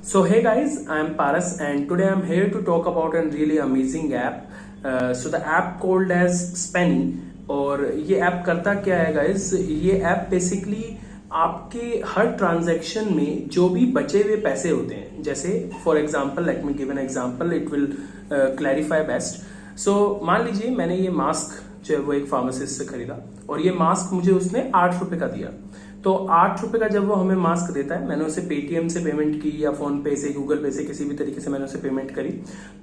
So hey guys, I'm Paras and today I'm here to talk about a really amazing app. So the app called as Spenny. और ये app करता क्या है guys, ये app basically आपके हर transaction में जो भी बचे हुए पैसे होते हैं, जैसे for example let me give an example, it will clarify best. So मान लीजिए मैंने ये मास्क जो है वो एक फार्मासिस्ट से खरीदा और ये मास्क मुझे उसने 8 रुपए का दिया. तो 8 रुपए का जब वो हमें मास्क देता है, मैंने उसे पेटीएम से पेमेंट की या फोन पे से, गूगल पे से, किसी भी तरीके से मैंने उसे पेमेंट करी.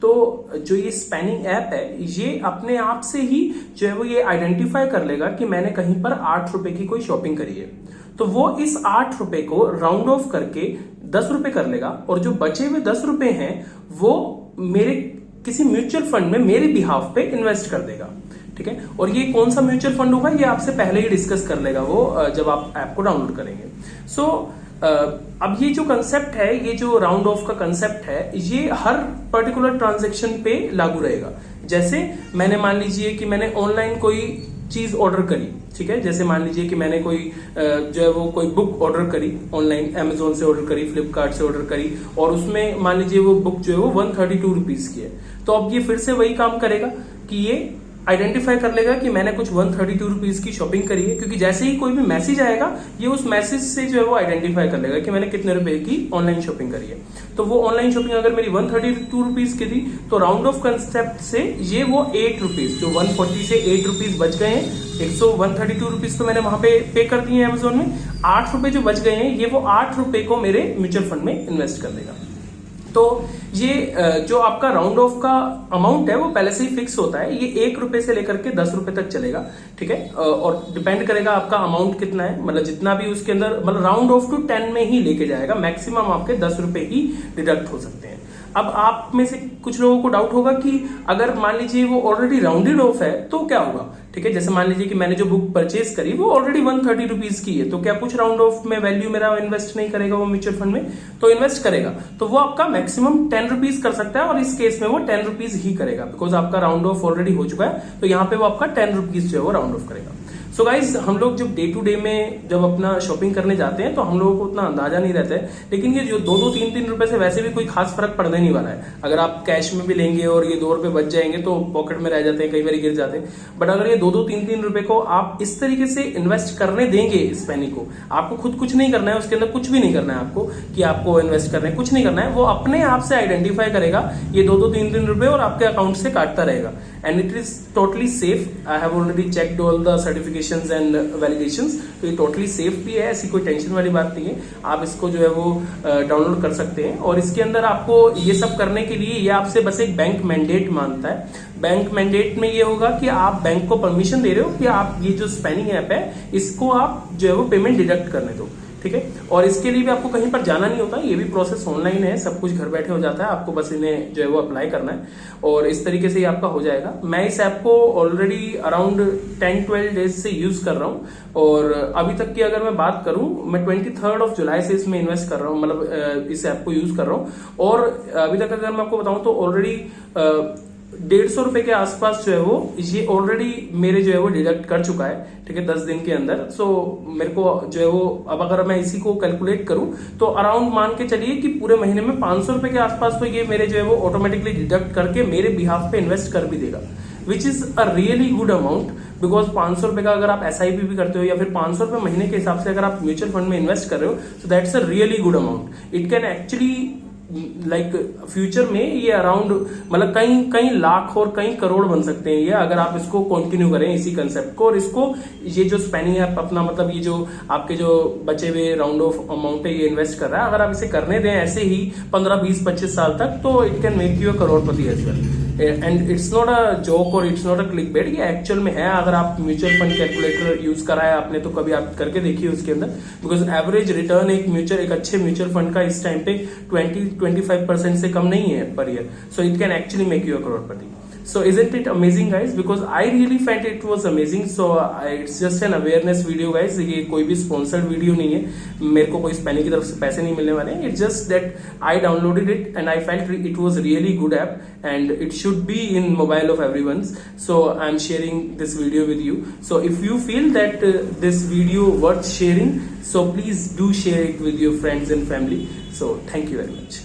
तो जो ये स्पेनिंग ऐप है, ये अपने आप से ही जो है वो ये आइडेंटिफाई कर लेगा कि मैंने कहीं पर 8 रुपए की कोई शॉपिंग करी है. तो वो इस 8 रुपए को राउंड ऑफ करके 10 रुपए कर लेगा और जो बचे हुए 10 रुपए हैं वो मेरे किसी म्यूचुअल फंड में मेरे बिहाफ पे इन्वेस्ट कर देगा. ठीक है. और ये कौन सा म्यूचुअल फंड होगा ये आपसे पहले ही डिस्कस कर लेगा वो जब आप ऐप को डाउनलोड करेंगे. सो अब ये जो कंसेप्ट है, ये जो राउंड ऑफ का कंसेप्ट है, ये हर पर्टिकुलर ट्रांजेक्शन पे लागू रहेगा. जैसे मैंने मान लीजिए कि मैंने ऑनलाइन कोई चीज ऑर्डर करी. ठीक है. जैसे मान लीजिए कि मैंने कोई जो है वो कोई बुक ऑर्डर करी ऑनलाइन, अमेजोन से ऑर्डर करी, फ्लिपकार्ट से ऑर्डर करी और उसमें मान लीजिए वो बुक जो है वो 132 रुपीज की है. तो अब ये फिर से वही काम करेगा कि ये आइडेंटिफाई कर लेगा कि मैंने कुछ 132 रुपीज की शॉपिंग करी है, क्योंकि जैसे ही कोई भी मैसेज आएगा ये उस मैसेज से जो है वो आइडेंटिफाई कर लेगा कि मैंने कितने रुपए की ऑनलाइन शॉपिंग करी है. तो वो ऑनलाइन शॉपिंग अगर मेरी 132 रुपीज की थी तो राउंड ऑफ कंसेप्ट से ये वो 8 रुपीज, जो 140 से 8 रुपीज बच गए हैं. 132 रुपीज तो मैंने वहां पे कर दिए हैं अमेजोन में. 8 रुपए जो बच गए हैं ये वो 8 रुपए को मेरे म्यूचुअल फंड में इन्वेस्ट कर देगा. तो ये जो आपका राउंड ऑफ का अमाउंट है वो पहले से ही फिक्स होता है. ये 1 रुपए से लेकर के 10 रुपए तक चलेगा. ठीक है. और डिपेंड करेगा आपका अमाउंट कितना है, मतलब जितना भी उसके अंदर, मतलब राउंड ऑफ टू 10 में ही लेके जाएगा. मैक्सिमम आपके 10 रुपए ही डिडक्ट हो सकते हैं. अब आप में से कुछ लोगों को डाउट होगा कि अगर मान लीजिए वो ऑलरेडी राउंडेड ऑफ है तो क्या होगा. ठीक है. जैसे मान लीजिए कि मैंने जो बुक परचेज करी वो ऑलरेडी 130 रुपीज की है, तो क्या कुछ राउंड ऑफ में वैल्यू मेरा इन्वेस्ट नहीं करेगा वो म्यूचुअल फंड में? तो इन्वेस्ट करेगा. तो वो आपका मैक्सिमम 10 रुपीज कर सकता है और इस केस में वो 10 रुपीज ही करेगा, बिकॉज आपका राउंड ऑफ ऑलरेडी हो चुका है. तो यहाँ पे वो आपका 10 रुपीज जो है वो राउंड ऑफ करेगा. सो गाइज, हम लोग जब डे टू डे में जब अपना शॉपिंग करने जाते हैं तो हम लोगों को उतना अंदाजा नहीं रहता है, लेकिन ये जो 2-2, 3-3 रुपए से वैसे भी कोई खास फर्क पड़ने नहीं वाला है. अगर आप कैश में भी लेंगे और ये 2 रुपए बच जाएंगे तो पॉकेट में रह जाते हैं, कई बार गिर जाते हैं. बट अगर ये 2-2, 3-3 रुपए को आप इस तरीके से इन्वेस्ट करने देंगे स्पेनी को, आपको खुद कुछ नहीं करना है, उसके अंदर कुछ भी नहीं करना है आपको कि आपको इन्वेस्ट करना है, कुछ नहीं करना है. वो अपने आप से आइडेंटिफाई करेगा ये 2-2, 3-3 रुपए और आपके अकाउंट से काटता रहेगा. And it is totally safe. I have already checked all the certifications and validations. तो ये टोटली सेफ भी है, ऐसी कोई टेंशन वाली बात नहीं है. आप इसको जो है वो डाउनलोड कर सकते हैं और इसके अंदर आपको ये सब करने के लिए ये आपसे बस एक बैंक मैंडेट मांगता है. बैंक मैंडेट में ये होगा कि आप बैंक को परमिशन दे रहे हो कि आप ये जो स्पेनिंग ऐप है इसको आप जो है वो पेमेंट डिडक्ट करने दो. ठीक है. और इसके लिए भी आपको कहीं पर जाना नहीं होता, ये भी प्रोसेस ऑनलाइन है, सब कुछ घर बैठे हो जाता है. आपको बस इन्हें जो है वो अप्लाई करना है और इस तरीके से ही आपका हो जाएगा. मैं इस ऐप को ऑलरेडी अराउंड 10-12 डेज से यूज कर रहा हूँ और अभी तक की अगर मैं बात करूं, मैं 23 जुलाई से इसमें इन्वेस्ट कर रहा हूँ, मतलब इस ऐप को यूज कर रहा हूँ. और अभी तक अगर मैं आपको बताऊं तो ऑलरेडी 150 रुपए के आसपास जो है वो ये ऑलरेडी मेरे जो है वो डिडक्ट कर चुका है. ठीक है. 10 दिन के अंदर. सो मेरे को जो है वो, अब अगर मैं इसी को कैलकुलेट करूं तो अराउंड मान के चलिए कि पूरे महीने में 500 रुपए के आसपास तो ये मेरे जो है वो ऑटोमेटिकली डिडक्ट करके मेरे बिहाफ पे इन्वेस्ट कर भी देगा, which is a really good amount. Because 500 रुपए का अगर आप SIP भी करते हो या फिर 500 रुपए महीने के हिसाब से अगर आप म्यूचुअल फंड में इन्वेस्ट कर रहे हो, तो that's a really good amount. It can actually like future में ये अराउंड, मतलब कई लाख और कई करोड़ बन सकते हैं ये, अगर आप इसको कंटिन्यू करें इसी कंसेप्ट को. और इसको ये जो स्पेनिंग ऐप अपना, मतलब ये जो आपके जो बचे हुए राउंड ऑफ अमाउंट है ये इन्वेस्ट कर रहा है, अगर आप इसे करने दें ऐसे ही 15, 20, 25 साल तक, तो it can make you a करोड़पति as well. And it's not a joke और it's not a click bait, ये एक्चुअल में है. अगर आप म्यूचुअल फंड कैलकुलेटर यूज करा है आपने तो कभी आप करके देखिए उसके अंदर, बिकॉज एवरेज रिटर्न एक अच्छे म्यूचुअल फंड का इस टाइम पे 20-25% से कम नहीं है per year. So it can actually make you a Crorepati. So isn't it amazing guys? Because I really felt it was amazing. So it's just an awareness video guys. ये कोई भी sponsored video नहीं है, मेरे को कोई स्पेनी की तरफ से पैसे नहीं मिलने वाले हैं. It's just that I downloaded it and I felt it was really good app and it should be in mobile of everyone's. So I'm sharing this video with you. So if you feel that this video worth sharing, so please do share it with your friends and family. So thank you very much.